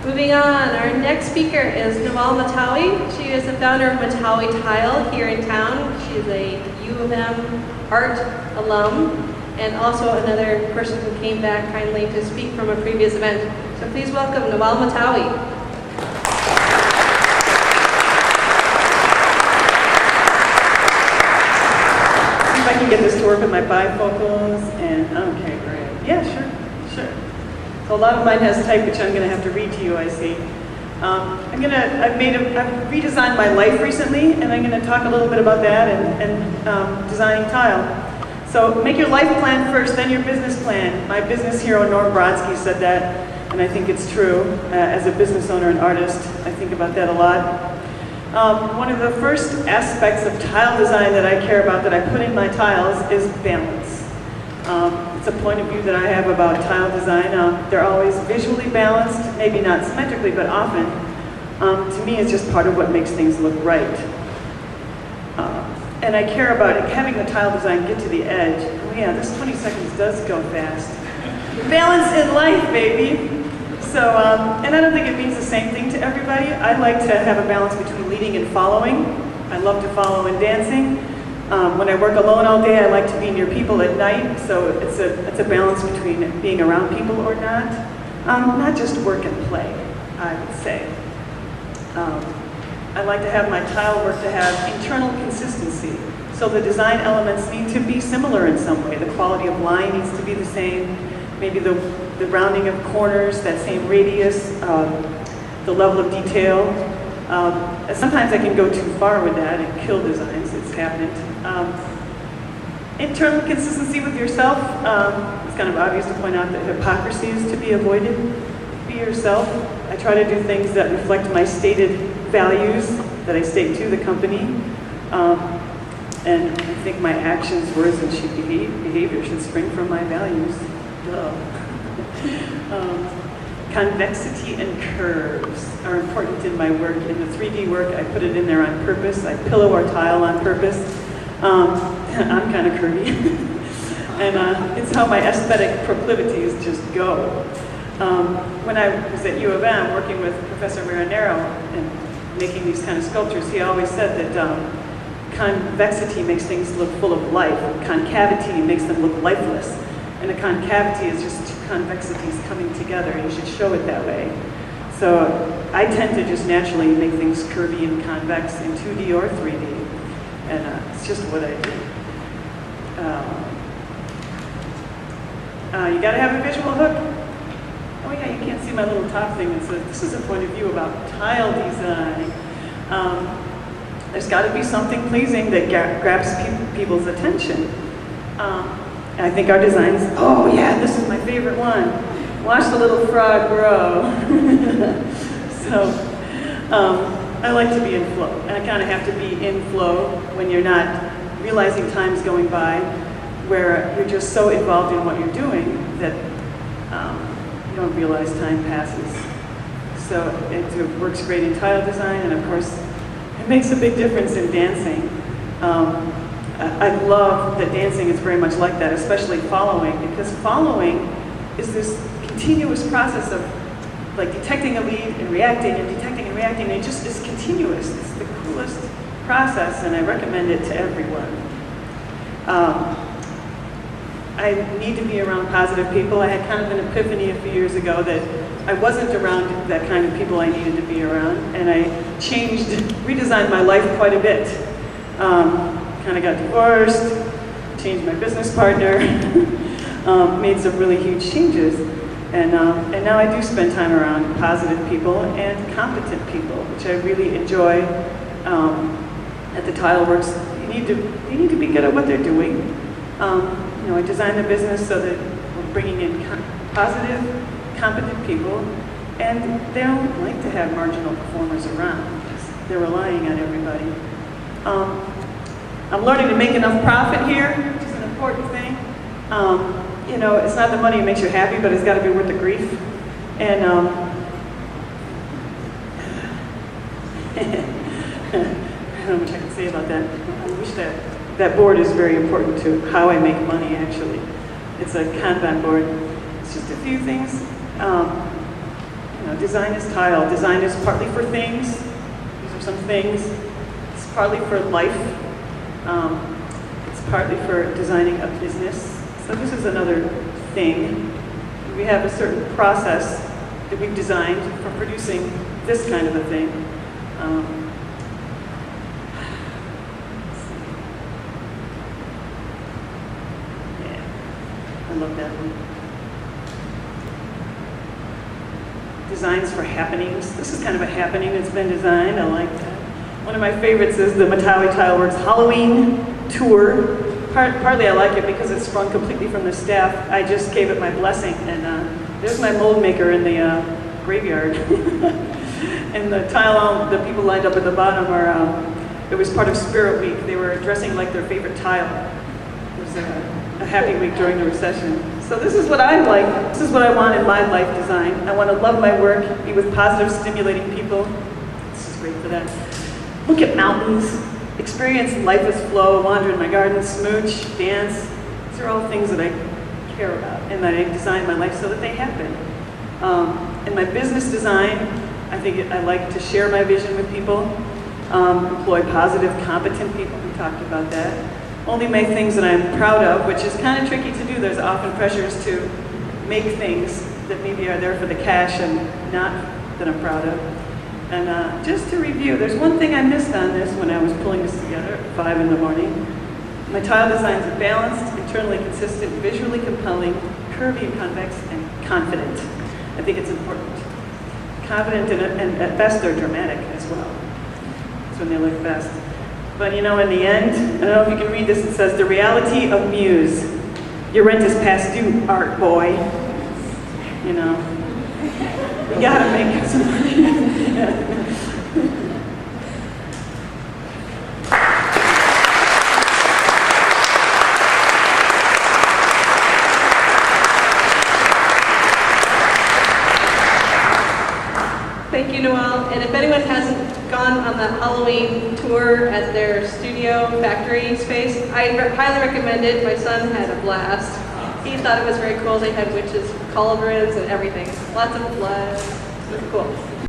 Moving on, our next speaker is Nawal Matawi. She is the founder of Matawi Tile here in town. She is a U of M art alum and also another person who came back kindly to speak from a previous event. So please welcome Nawal Matawi. See if I can get this to work with my bifocals and, okay, great. Yeah, sure. So a lot of mine has type, which I'm going to have to read to you, I see. I've redesigned my life recently, and I'm going to talk a little bit about that and designing tile. So make your life plan first, then your business plan. My business hero, Norm Brodsky, said that, and I think it's true. As a business owner and artist, I think about that a lot. One of the first aspects of tile design that I care about, that I put in my tiles, is balance. It's a point of view that I have about tile design. They're always visually balanced, maybe not symmetrically, but often. To me, it's just part of what makes things look right. And I care about having the tile design get to the edge. Oh yeah, this 20 seconds does go fast. Balance in life, baby. So, and I don't think it means the same thing to everybody. I like to have a balance between leading and following. I love to follow in dancing. When I work alone all day, I like to be near people at night, so it's a balance between being around people or not. Not just work and play, I would say. I like to have my tile work to have internal consistency. So the design elements need to be similar in some way. The quality of line needs to be the same. Maybe the rounding of corners, that same radius, the level of detail. Sometimes I can go too far with that and kill designs. It's happened. Internal consistency with yourself. It's kind of obvious to point out that hypocrisy is to be avoided. Be yourself. I try to do things that reflect my stated values that I state to the company. And I think my actions, words, and behavior should spring from my values. Convexity and curves are important in my work. In the 3D work, I put it in there on purpose. I pillow or tile on purpose. I'm kind of curvy. And it's how my aesthetic proclivities just go. When I was at U of M working with Professor Marinero and making these kind of sculptures, he always said that convexity makes things look full of life. Concavity makes them look lifeless. And a concavity is just two convexities coming together, and you should show it that way. So I tend to just naturally make things curvy and convex in 2D or 3D, and it's just what I do. You gotta have a visual hook. Oh yeah, you can't see my little top thing that says, this is a point of view about tile design. There's gotta be something pleasing that grabs people's attention. I think our designs, oh yeah, this is my favorite one. Watch the little frog grow. So, I like to be in flow. And I kind of have to be in flow when you're not realizing time's going by, where you're just so involved in what you're doing that you don't realize time passes. So it works great in tile design, and of course, it makes a big difference in dancing. I love that dancing is very much like that, especially following, because following is this continuous process of like detecting a lead and reacting and detecting and reacting, and it just is continuous. It's the coolest process, and I recommend it to everyone. I need to be around positive people. I had kind of an epiphany a few years ago that I wasn't around that kind of people I needed to be around, and I redesigned my life quite a bit. Kind of got divorced, changed my business partner, made some really huge changes, and now I do spend time around positive people and competent people, which I really enjoy. At the Tile Works, you need to be good at what they're doing. I design the business so that we're bringing in positive, competent people, and they don't like to have marginal performers around. They're relying on everybody. I'm learning to make enough profit here, which is an important thing. It's not the money that makes you happy, but it's got to be worth the grief. And I don't know much I can say about that. I wish that board is very important to how I make money, actually. It's a Kanban board. It's just a few things. design is tile. Design is partly for things. These are some things. It's partly for life. It's partly for designing a business. So this is another thing. We have a certain process that we've designed for producing this kind of a thing. Yeah, I love that one. Designs for happenings. This is kind of a happening that's been designed. I like that. One of my favorites is the Matawi Tile Works Halloween tour. Partly I like it because it's sprung completely from the staff. I just gave it my blessing, and there's my mold maker in the graveyard. And the tile, the people lined up at the bottom are, it was part of Spirit Week. They were dressing like their favorite tile. It was a happy week during the recession. So this is what I like. This is what I want in my life design. I want to love my work, be with positive, stimulating people. This is great for that. Look at mountains, experience life as flow, wander in my garden, smooch, dance. These are all things that I care about, and that I design my life so that they happen. In my business design, I think I like to share my vision with people, employ positive, competent people. We talked about that. Only make things that I'm proud of, which is kind of tricky to do. There's often pressures to make things that maybe are there for the cash and not that I'm proud of. And just to review, there's one thing I missed on this when I was pulling this together at 5 in the morning. My tile designs are balanced, internally consistent, visually compelling, curvy and convex, and confident. I think it's important. Confident and at best they're dramatic as well. That's when they look best. But you know, in the end, I don't know if you can read this, it says, the reality of Muse. Your rent is past due, art boy. You know, you gotta make some money. Thank you, Noelle. And if anyone hasn't gone on the Halloween tour at their studio factory space, I highly recommend it. My son had a blast. He thought it was very cool. They had witches' cauldrons and everything. Lots of blood. It was cool.